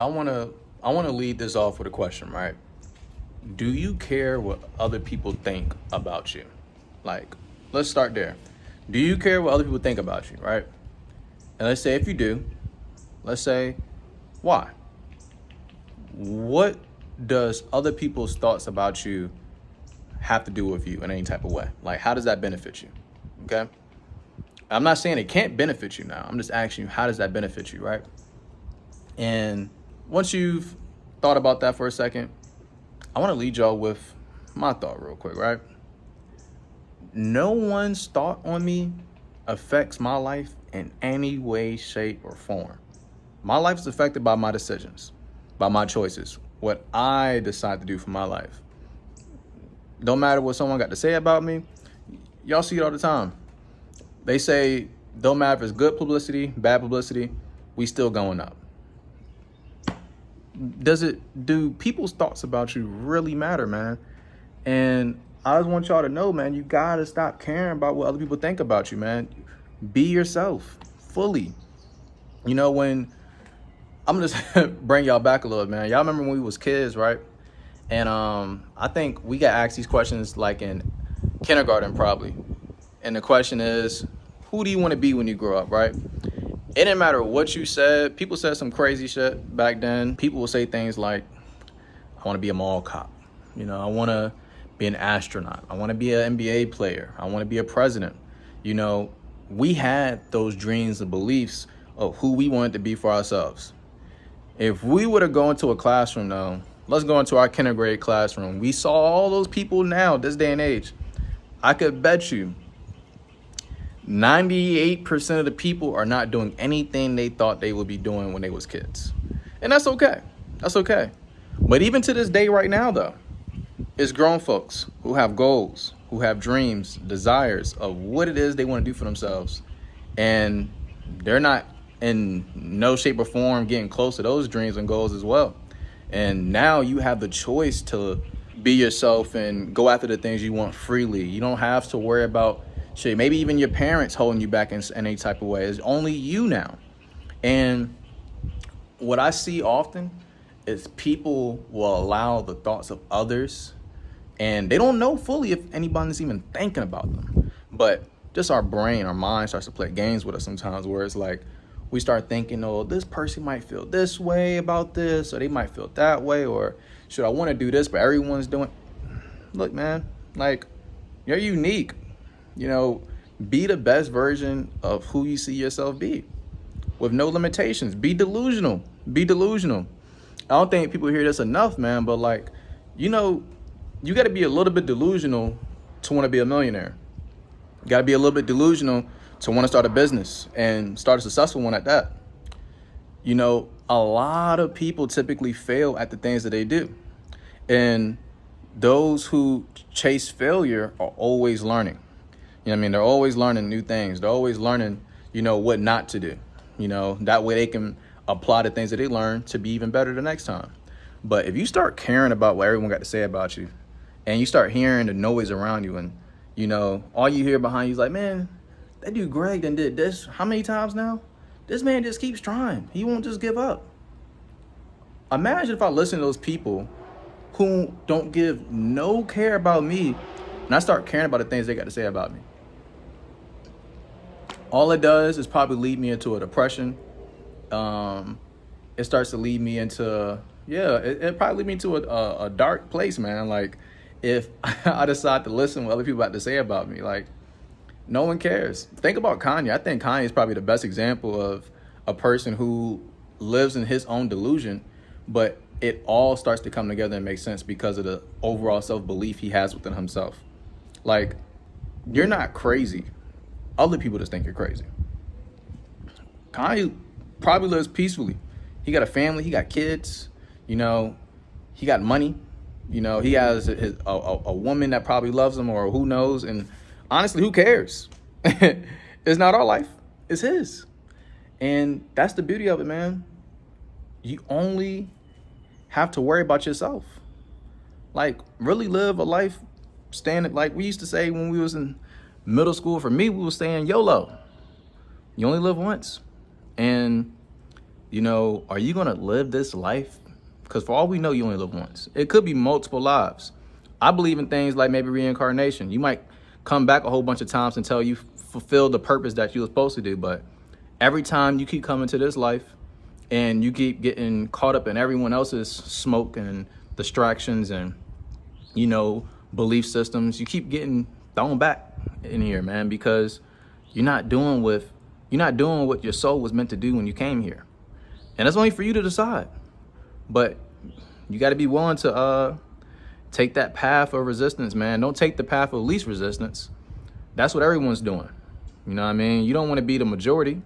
I wanna I wanna lead this off with a question, right? Do you care what other people think about you? Like, let's start there. Do you care what other people think about you, right? And let's say if you do, let's say why? What does other people's thoughts about you have to do with you in any type of way? Like, how does that benefit you? Okay. I'm not saying it can't benefit you now. I'm just asking you, how does that benefit you, right? And once you've thought about that for a second, I want to lead y'all with my thought real quick, right? No one's thought on me affects my life in any way, shape, or form. My life is affected by my decisions, by my choices, what I decide to do for my life. Don't matter what someone got to say about me. Y'all see it all the time. They say, don't matter if it's good publicity, bad publicity, we still going up. Do people's thoughts about you really matter, man? And I just want y'all to know, man, you gotta stop caring about what other people think about you, man. Be yourself fully. You know, when I'm gonna just bring y'all back a little, man. Y'all remember when we was kids, right? And I think we got asked these questions like in kindergarten probably. And the question is, who do you want to be when you grow up, right? It didn't matter what you said. People said some crazy shit back then. People will say things like, I want to be a mall cop. You know, I want to be an astronaut. I want to be an NBA player. I want to be a president. You know, we had those dreams and beliefs of who we wanted to be for ourselves. If we were to go into a classroom now, let's go into our kindergarten classroom. We saw all those people now, this day and age. I could bet you 98% of the people are not doing anything they thought they would be doing when they was kids. And that's okay. That's okay. But even to this day right now, though, it's grown folks who have goals, who have dreams, desires of what it is they want to do for themselves. And they're not in no shape or form getting close to those dreams and goals as well. And now you have the choice to be yourself and go after the things you want freely. You don't have to worry about shit, maybe even your parents holding you back in any type of way. It's only you now. And what I see often is people will allow the thoughts of others, and they don't know fully if anybody's even thinking about them. But just our brain, our mind starts to play games with us sometimes, where it's like we start thinking, oh, this person might feel this way about this, or they might feel that way, or should I want to do this, but everyone's doing. Look, man, like, you're unique. You know, be the best version of who you see yourself be with no limitations. Be delusional. Be delusional. I don't think people hear this enough, man, but like, you know, you got to be a little bit delusional to want to be a millionaire. You got to be a little bit delusional to want to start a business and start a successful one at that. You know, a lot of people typically fail at the things that they do. And those who chase failure are always learning. You know what I mean? They're always learning new things. They're always learning, you know, what not to do. You know, that way they can apply the things that they learn to be even better the next time. But if you start caring about what everyone got to say about you, and you start hearing the noise around you, and, you know, all you hear behind you is like, man, that dude Greg done did this how many times now? This man just keeps trying. He won't just give up. Imagine if I listen to those people who don't give no care about me, and I start caring about the things they got to say about me. All it does is probably lead me into a depression. It starts to lead me into, it probably lead me to a dark place, man. Like, if I decide to listen to what other people have to say about me, like, no one cares. Think about Kanye. I think Kanye is probably the best example of a person who lives in his own delusion, but it all starts to come together and make sense because of the overall self-belief he has within himself. Like, you're not crazy. Other people just think you're crazy. Kanye probably lives peacefully. He got a family, he got kids, you know, he got money, you know, he has a woman that probably loves him, or who knows. And honestly, who cares? It's not our life, it's his. And that's the beauty of it, man. You only have to worry about yourself. Like, really live a life standing, like we used to say when we was in middle school. For me, we were saying YOLO. You only live once. And You know, are you going to live this life? Because for all we know, you only live once. It could be multiple lives. I believe in things like maybe reincarnation. You might come back a whole bunch of times until you fulfill the purpose that you were supposed to do. But every time you keep coming to this life and you keep getting caught up in everyone else's smoke and distractions and, you know, belief systems, you keep getting thrown back in here, man, because you're not doing what your soul was meant to do when you came here. And it's only for you to decide. But you got to be willing to take that path of resistance, man. Don't take the path of least resistance. That's what everyone's doing. You know what I mean? You don't want to be the majority.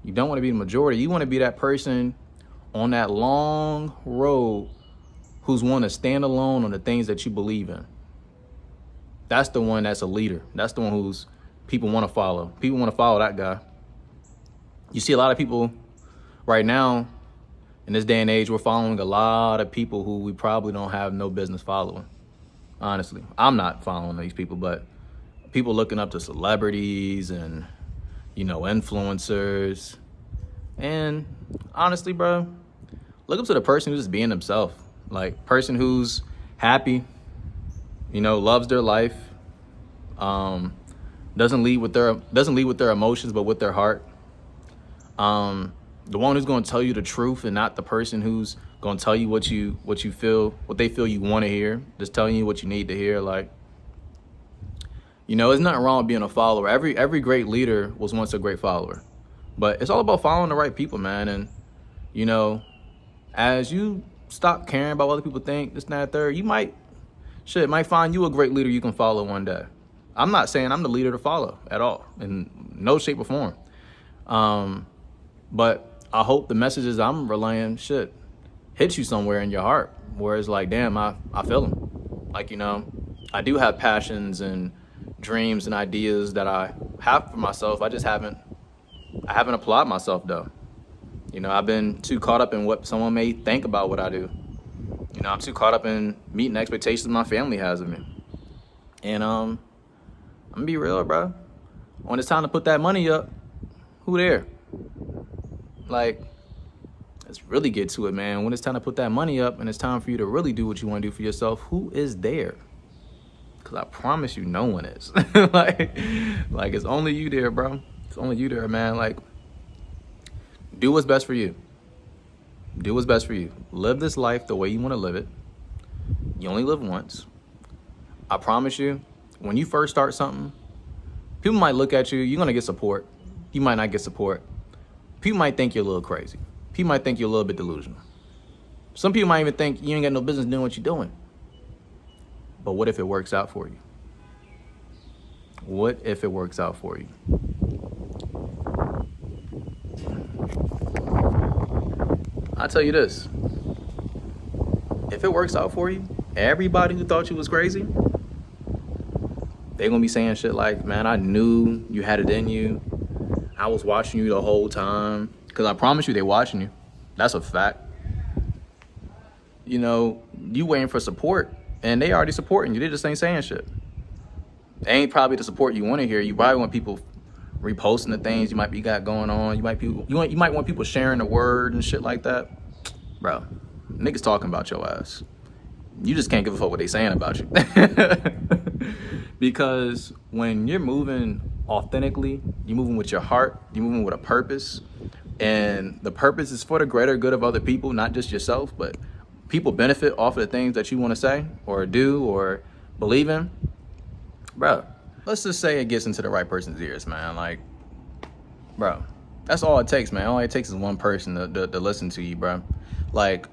You don't want to be the majority. You want to be that person on that long road who's want to stand alone on the things that you believe in. That's the one that's a leader. That's the one who's people want to follow. People want to follow that guy. You see a lot of people right now in this day and age, we're following a lot of people who we probably don't have no business following. Honestly, I'm not following these people, but people looking up to celebrities and, you know, influencers. And honestly, bro, look up to the person who's just being themselves. Like, person who's happy, you know, loves their life, doesn't lead with their emotions, but with their heart. The one who's going to tell you the truth and not the person who's going to tell you what they feel you want to hear, just telling you what you need to hear. Like, you know, there's nothing wrong with being a follower. Every great leader was once a great follower, but it's all about following the right people, man. And, you know, as you stop caring about what other people think, this and that, third, you might find you a great leader you can follow one day. I'm not saying I'm the leader to follow at all, in no shape or form. But I hope the messages I'm relaying hits you somewhere in your heart where it's like, damn, I feel them. Like, you know, I do have passions and dreams and ideas that I have for myself. I haven't applied myself though. You know, I've been too caught up in what someone may think about what I do. You know, I'm too caught up in meeting expectations my family has of me. And I'm gonna be real, bro. When it's time to put that money up, who there? Like, let's really get to it, man. When it's time to put that money up and it's time for you to really do what you want to do for yourself, who is there? Because I promise you, no one is. like, it's only you there, bro. It's only you there, man. Like, do what's best for you. Do what's best for you. Live this life the way you want to live it. You only live once. I promise you, when you first start something, people might look at you. You're going to get support. You might not get support. People might think you're a little crazy. People might think you're a little bit delusional. Some people might even think you ain't got no business doing what you're doing. But what if it works out for you? What if it works out for you? I'll tell you this. If it works out for you, everybody who thought you was crazy, they're going to be saying shit like, man, I knew you had it in you. I was watching you the whole time. Because I promise you, they're watching you. That's a fact. You know, you waiting for support, and they already supporting you. They just ain't saying shit. They ain't probably the support you want to hear. You probably want people reposting the things you might be got going on. You might want people sharing the word and shit like that. Bro, niggas talking about your ass. You just can't give a fuck what they saying about you. Because when you're moving authentically, you're moving with your heart, you're moving with a purpose, and the purpose is for the greater good of other people, not just yourself, but people benefit off of the things that you want to say or do or believe in. Bro, let's just say it gets into the right person's ears, man. Like, bro, that's all it takes, man. All it takes is one person to listen to you, bro. Like,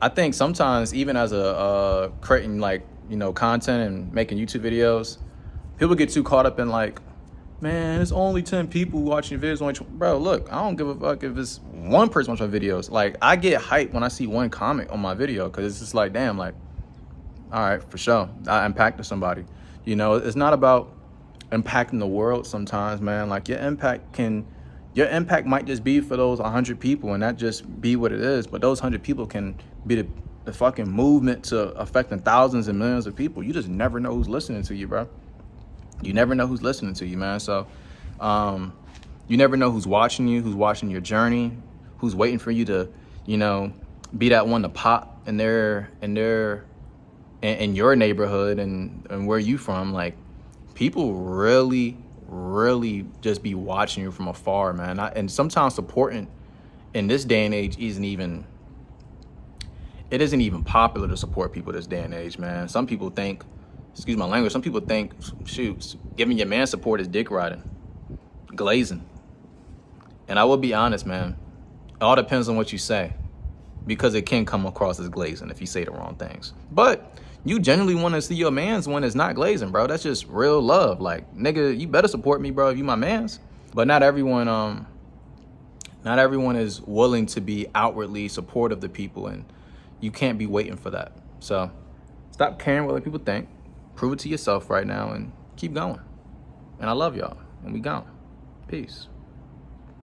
I think sometimes even as a creating, like, you know, content and making YouTube videos, people get too caught up in like, man, it's only 10 people watching your videos. Bro, look, I don't give a fuck if it's one person watching my videos. Like, I get hyped when I see one comment on my video because it's just like, damn, like, all right, for sure, I impacted somebody. You know, it's not about impacting the world sometimes, man. Like, your impact might just be for those 100 people and that just be what it is. But those 100 people can be the fucking movement to affecting thousands and millions of people. You just never know who's listening to you, bro. You never know who's listening to you, man. So you never know who's watching you, who's watching your journey, who's waiting for you to, you know, be that one to pop in your neighborhood and where you from. Like, people really just be watching you from afar, man. And sometimes supporting in this day and age isn't even popular to support people this day and age, man. Some people think, excuse my language, some people think, shoot, giving your man support is dick riding, glazing. And I will be honest, man, it all depends on what you say, because it can come across as glazing if you say the wrong things. But you genuinely want to see your man's one that's not glazing, bro. That's just real love. Like, nigga, you better support me, bro, if you my man's. But not everyone is willing to be outwardly supportive of people, and you can't be waiting for that. So stop caring what other people think. Prove it to yourself right now and keep going. And I love y'all. And we gone. Peace.